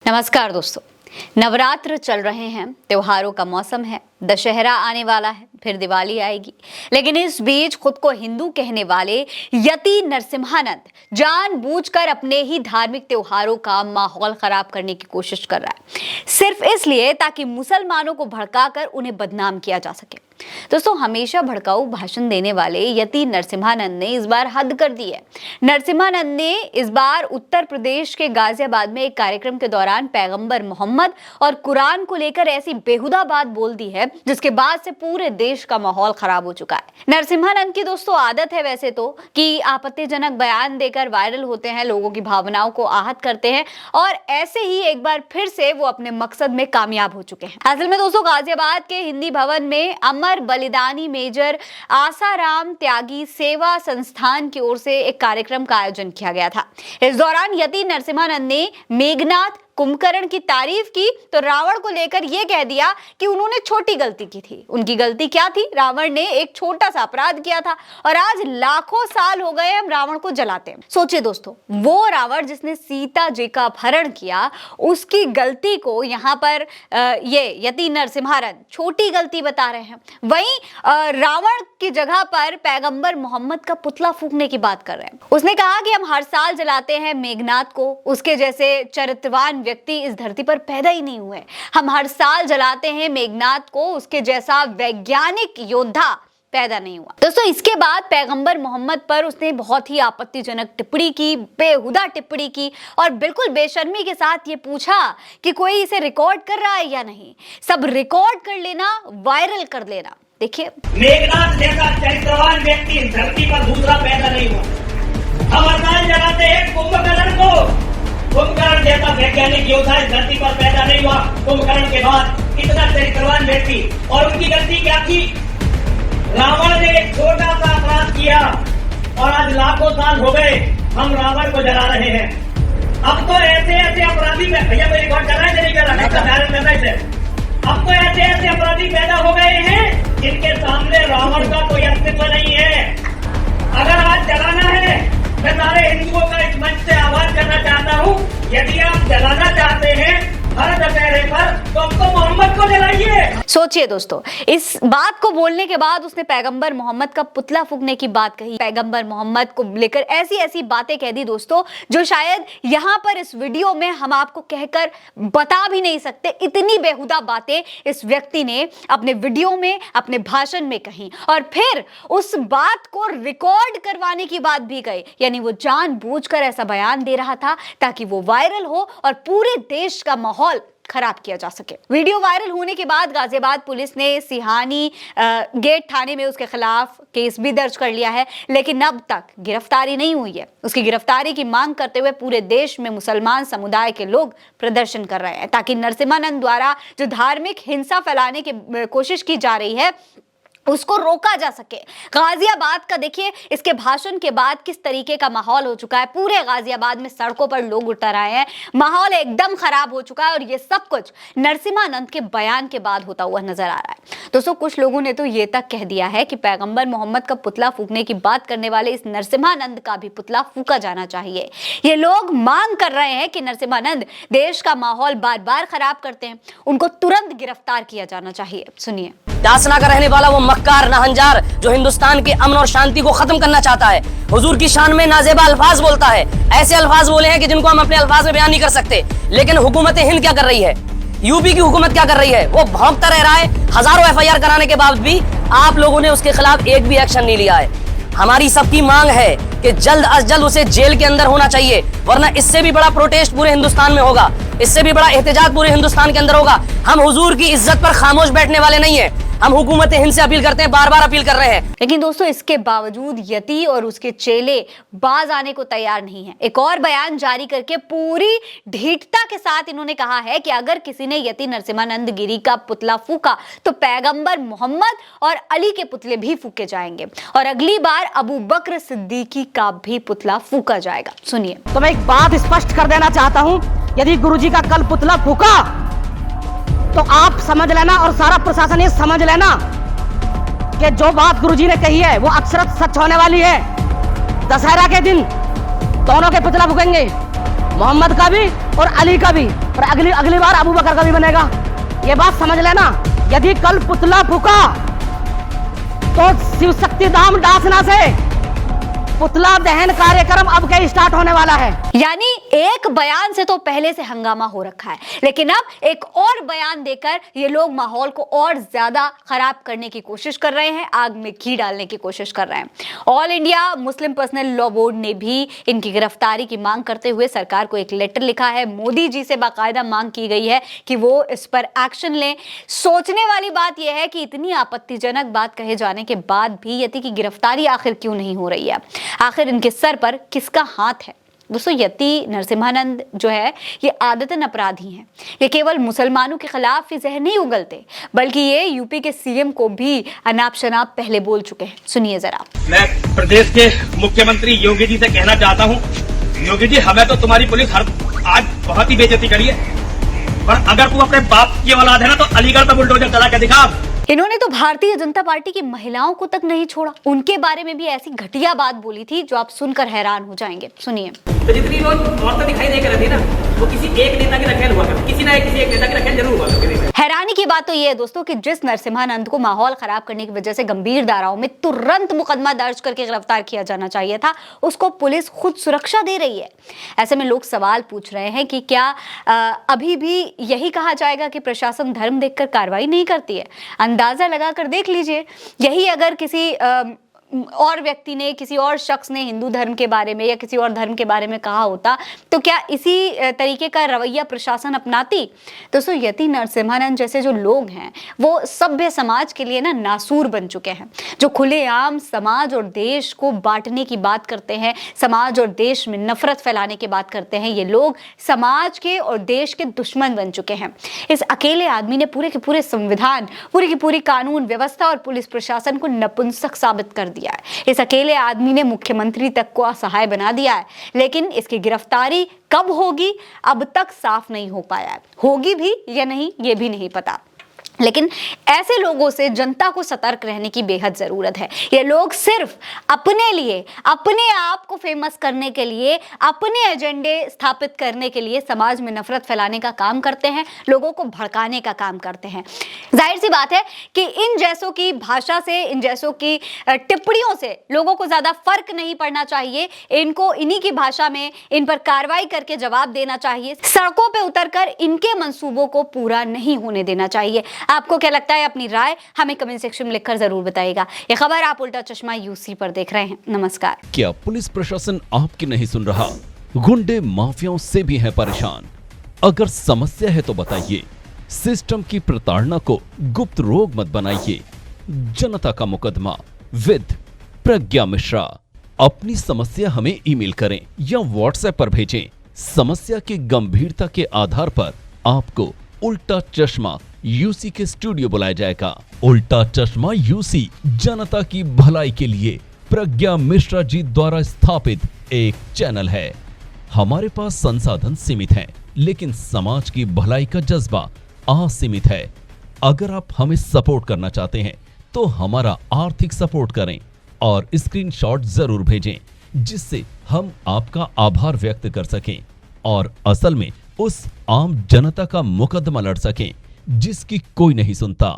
नमस्कार दोस्तों, नवरात्र चल रहे हैं, त्योहारों का मौसम है, दशहरा आने वाला है, फिर दिवाली आएगी। लेकिन इस बीच खुद को हिंदू कहने वाले यति नरसिम्हानंद जानबूझकर अपने ही धार्मिक त्योहारों का माहौल खराब करने की कोशिश कर रहा है, सिर्फ इसलिए ताकि मुसलमानों को भड़काकर उन्हें बदनाम किया जा सके। दोस्तों, हमेशा भड़काऊ भाषण देने वाले यति नरसिम्हानंद ने इस बार हद कर दी है। नरसिम्हानंद ने इस बार उत्तर प्रदेश के गाजियाबाद में एक कार्यक्रम के दौरान पैगंबर मोहम्मद और कुरान को लेकर ऐसी बेहुदा बात बोल दी है जिसके बाद से पूरे देश का माहौल खराब हो चुका है। नरसिम्हानंद की दोस्तों आदत है वैसे तो कि आपत्तिजनक बयान देकर वायरल होते हैं, लोगों की भावनाओं को आहत करते हैं और ऐसे ही एक बार फिर से वो अपने मकसद में कामयाब हो चुके हैं। असल में दोस्तों, गाजियाबाद के हिंदी भवन में अमर बलिदानी मेजर आसाराम त्यागी सेवा संस्थान की ओर से एक कार्यक्रम का आयोजन किया गया था। इस दौरान यति नरसिम्हानंद ने मेघनाथ कुंभकर्ण की तारीफ की तो रावण को लेकर यह कह दिया कि उन्होंने छोटी गलती की थी। उनकी गलती क्या थी? रावण ने एक छोटा सा अपराध किया था और आज लाखों साल हो गए हम रावण को जलाते हैं। सोचिए दोस्तों, वो रावण जिसने सीता जी का अपहरण किया, उसकी गलती को यहाँ पर ये यति नरसिम्हानंद छोटी गलती बता रहे हैं। वहीं रावण की जगह पर पैगंबर मोहम्मद का पुतला फूकने की बात कर रहे हैं। उसने कहा कि हम हर साल जलाते हैं मेघनाथ को, उसके जैसे चरित्रवान व्यक्ति इस धरती पर पैदा ही नहीं हुए। हम हर साल जलाते हैं मेघनाथ को, उसके जैसा वैज्ञानिक योद्धा पैदा नहीं हुआ। दोस्तों, इसके बाद पैगंबर मोहम्मद पर उसने बहुत ही आपत्तिजनक टिप्पणी की, बेहुदा टिप्पणी की और बिल्कुल बेशर्मी के साथ ये पूछा कि कोई इसे रिकॉर्ड कर रहा है या नहीं। सब रिकॉर्ड कर लेना, वायरल कर लेना। देखिए, मेघनाथ जैसा चरित्रवान व्यक्ति इस धरती पर दूसरा पैदा नहीं हुआ। हम हर साल जलाते हैं कुंभकर्ण को, कुंभकर्ण जैसा वैज्ञानिक योद्धा इस धरती पर पैदा नहीं हुआ। कुंभकर्ण के बाद इतना चरित्रवान व्यक्ति, और उनकी गलती क्या थी? रावण ने एक छोटा सा अपराध किया और आज लाखों साल हो गए हम रावण को जला रहे हैं। अब तो ऐसे ऐसे अपराधी में भैया मेरी बात कर रहा है नहीं कर रहा है, अब तो ऐसे ऐसे अपराधी पैदा हो गए हैं जिनके सामने रावण का कोई अस्तित्व नहीं है। अगर आज जलाना है, मैं सारे हिंदुओं का इस मंच से आह्वान करना चाहता हूँ, यदि आप जलाना चाहते हैं हर दशहरे पर तो अब तो मोहम्मद को जलाइए। सोचिए दोस्तों, इस बात को बोलने के बाद उसने पैगंबर मोहम्मद का पुतला फूकने की बात कही, पैगंबर मोहम्मद को लेकर ऐसी ऐसी बातें कह दी दोस्तों, जो शायद यहाँ पर इस वीडियो में हम आपको कहकर बता भी नहीं सकते। इतनी बेहुदा बातें इस व्यक्ति ने अपने वीडियो में, अपने भाषण में कही और फिर उस बात को रिकॉर्ड करवाने की बात भी कही। यानी वो जानबूझकर ऐसा बयान दे रहा था ताकि वो वायरल हो और पूरे देश का माहौल खराब किया जा सके। वीडियो वायरल होने के बाद गाजियाबाद पुलिस ने सिहानी गेट थाने में उसके खिलाफ केस भी दर्ज कर लिया है, लेकिन अब तक गिरफ्तारी नहीं हुई है। उसकी गिरफ्तारी की मांग करते हुए पूरे देश में मुसलमान समुदाय के लोग प्रदर्शन कर रहे हैं ताकि नरसिम्हानंद द्वारा जो धार्मिक हिंसा फैलाने की कोशिश की जा रही है उसको रोका जा सके। गाजियाबाद का देखिए, इसके भाषण के बाद किस तरीके का माहौल हो चुका है। पूरे गाजियाबाद में सड़कों पर लोग उतर आए हैं, माहौल एकदम खराब हो चुका है और ये सब कुछ नरसिम्हानंद के बयान के बाद होता हुआ नजर आ रहा है। दोस्तों, कुछ लोगों ने तो ये तक कह दिया है कि पैगंबर मोहम्मद का पुतला फूकने की बात करने वाले इस नरसिम्हानंद का भी पुतला फूका जाना चाहिए। ये लोग मांग कर रहे हैं कि नरसिम्हानंद देश का माहौल बार बार खराब करते हैं, उनको तुरंत गिरफ्तार किया जाना चाहिए। सुनिए। दासना का रहने वाला वो मक्कार नाहंजार जो हिंदुस्तान के अमन और शांति को खत्म करना चाहता है, हुजूर की शान में नाजेबा अल्फाज बोलता है। ऐसे अल्फाज बोले हैं कि जिनको हम अपने अल्फाज में बयान नहीं कर सकते। लेकिन हुकूमत हिंद क्या कर रही है? यूपी की हुकूमत क्या कर रही है? वो भौंकता रह रहा है। हजारों एफआईआर कराने के बावजूद भी आप लोगों ने उसके खिलाफ एक भी एक्शन नहीं लिया है। हमारी सबकी मांग है कि जल्द अज जल्द उसे जेल के अंदर होना चाहिए, वरना इससे भी बड़ा प्रोटेस्ट पूरे हिंदुस्तान में होगा, इससे भी बड़ा एहतजाज पूरे हिंदुस्तान के अंदर होगा। हम हुजूर की इज्जत पर खामोश बैठने वाले नहीं है। हम हुकूमत हिंद से अपील करते हैं, बार बार अपील कर रहे हैं। लेकिन दोस्तों, इसके बावजूद यति और उसके चेले बाज आने को तैयार नहीं है। एक और बयान जारी करके पूरी ढीठता के साथ इन्होंने कहा है कि अगर किसी ने यति नरसिम्हानंद गिरी का पुतला फूका तो पैगंबर मोहम्मद और अली के पुतले भी फूके जाएंगे और अगली बार अबू बकर सिद्दीकी का भी पुतला फूका जाएगा। सुनिए। तो मैं एक बात स्पष्ट कर देना चाहता हूँ, यदि गुरुजी का कल पुतला फूका तो आप समझ लेना और सारा प्रशासन ये समझ लेना कि जो बात गुरुजी ने कही है वो अक्षरशः सच होने वाली है। दशहरा के दिन दोनों के पुतला फूकेंगे, मोहम्मद का भी और अली का भी, और अगली बार अबू बकर का भी बनेगा। ये बात समझ लेना। यदि कल पुतला फूका तो शिव शक्ति धाम डासना से पुतला दहन कार्यक्रम अब क्या स्टार्ट होने वाला है। यानी एक बयान से तो पहले से हंगामा हो रखा है, लेकिन अब एक और बयान देकर ये लोग माहौल को और ज्यादा खराब करने की कोशिश कर रहे हैं, आग में घी डालने की कोशिश कर रहे हैं। All India Muslim personal law board ने भी इनकी गिरफ्तारी की मांग करते हुए सरकार को एक लेटर लिखा है। मोदी जी से बाकायदा मांग की गई है कि वो इस पर एक्शन लें। सोचने वाली बात यह है कि इतनी आपत्तिजनक बात कहे जाने के बाद भी यति की गिरफ्तारी आखिर क्यों नहीं हो रही है? आखिर इनके सर पर किसका हाथ है? दोस्तों, यति नरसिम्हानंद जो है ये आदतन अपराधी हैं। ये केवल मुसलमानों के खिलाफ ही जहर नहीं उगलते, बल्कि ये यूपी के सीएम को भी अनाप शनाप पहले बोल चुके हैं। सुनिए जरा। मैं प्रदेश के मुख्यमंत्री योगी जी से कहना चाहता हूँ, योगी जी हमें तो तुम्हारी पुलिस आज बहुत ही बेइज्जती करी है, पर अगर तू अपने बाप की औलाद है ना तो अलीगढ़ पे बुलडोजर चला के दिखा। इन्होंने तो भारतीय जनता पार्टी की महिलाओं को तक नहीं छोड़ा। उनके बारे में भी ऐसी घटिया बात बोली थी जो आप सुनकर हैरान हो जाएंगे। सुनिए। तो जितनी लोग औरतें दिखाई नहीं कर रही ना, वो किसी एक नेता के रखेल हुआ करती, किसी ना किसी एक नेता के रखेल जरूर हुआ करती। हैरानी की बात तो ये है दोस्तों कि जिस नरसिम्हानंद को माहौल खराब करने की वजह से गंभीर धाराओं में तुरंत मुकदमा दर्ज करके गिरफ्तार किया जाना चाहिए था, उसको पुलिस खुद सुरक्षा दे रही है। ऐसे में लोग सवाल पूछ रहे हैं कि क्या अभी भी यही कहा जाएगा कि प्रशासन धर्म देखकर कार्रवाई नहीं करती है? अंदाजा लगाकर देख लीजिए, यही अगर किसी और व्यक्ति ने, किसी और शख्स ने हिंदू धर्म के बारे में या किसी और धर्म के बारे में कहा होता तो क्या इसी तरीके का रवैया प्रशासन अपनाती? दोस्तों, यति नरसिम्हानंद जैसे जो लोग हैं वो सभ्य समाज के लिए ना नासूर बन चुके हैं, जो खुलेआम समाज और देश को बांटने की बात करते हैं, समाज और देश में नफरत फैलाने की बात करते हैं। ये लोग समाज के और देश के दुश्मन बन चुके हैं। इस अकेले आदमी ने पूरे के पूरे संविधान, पूरी की पूरी कानून व्यवस्था और पुलिस प्रशासन को नपुंसक साबित कर दिया है। इस अकेले आदमी ने मुख्यमंत्री तक को असहाय बना दिया है, लेकिन इसकी गिरफ्तारी कब होगी अब तक साफ नहीं हो पाया है। होगी भी या नहीं ये भी नहीं पता। लेकिन ऐसे लोगों से जनता को सतर्क रहने की बेहद जरूरत है। ये लोग सिर्फ अपने लिए, अपने आप को फेमस करने के लिए, अपने एजेंडे स्थापित करने के लिए समाज में नफरत फैलाने का काम करते हैं, लोगों को भड़काने का काम करते हैं। जाहिर सी बात है कि इन जैसों की भाषा से, इन जैसों की टिप्पणियों से लोगों को ज्यादा फर्क नहीं पड़ना चाहिए। इनको इन्हीं की भाषा में इन पर कार्रवाई करके जवाब देना चाहिए। सड़कों पर उतरकर इनके मंसूबों को पूरा नहीं होने देना चाहिए। आपको क्या लगता है? अपनी राय हमें कमेंट सेक्शन में लिखकर जरूर बताइएगा। यह खबर आप उल्टा चश्मा यूसी पर देख रहे हैं। नमस्कार। क्या पुलिस प्रशासन आपकी नहीं सुन रहा? गुंडे माफियाओं से भी है परेशान। अगर समस्या है तो बताइए। सिस्टम की प्रताड़ना को गुप्त रोग मत बनाइए। जनता का मुकदमा विद प्रज्ञा मिश्रा। अपनी समस्या हमें ईमेल करें या व्हाट्सएप पर भेजें। समस्या की गंभीरता के आधार पर आपको उल्टा चश्मा यूसी के स्टूडियो बुलाया जाएगा। उल्टा चश्मा यूसी जनता की भलाई के लिए प्रज्ञा मिश्रा जी द्वारा स्थापित एक चैनल है। हमारे पास संसाधन सीमित हैं, लेकिन समाज की भलाई का जज्बा असीमित है। अगर आप हमें सपोर्ट करना चाहते हैं तो हमारा आर्थिक सपोर्ट करें और स्क्रीनशॉट जरूर भेजें, जिससे हम आपका आभार व्यक्त कर सकें और असल में उस आम जनता का मुकदमा लड़ सकें जिसकी कोई नहीं सुनता।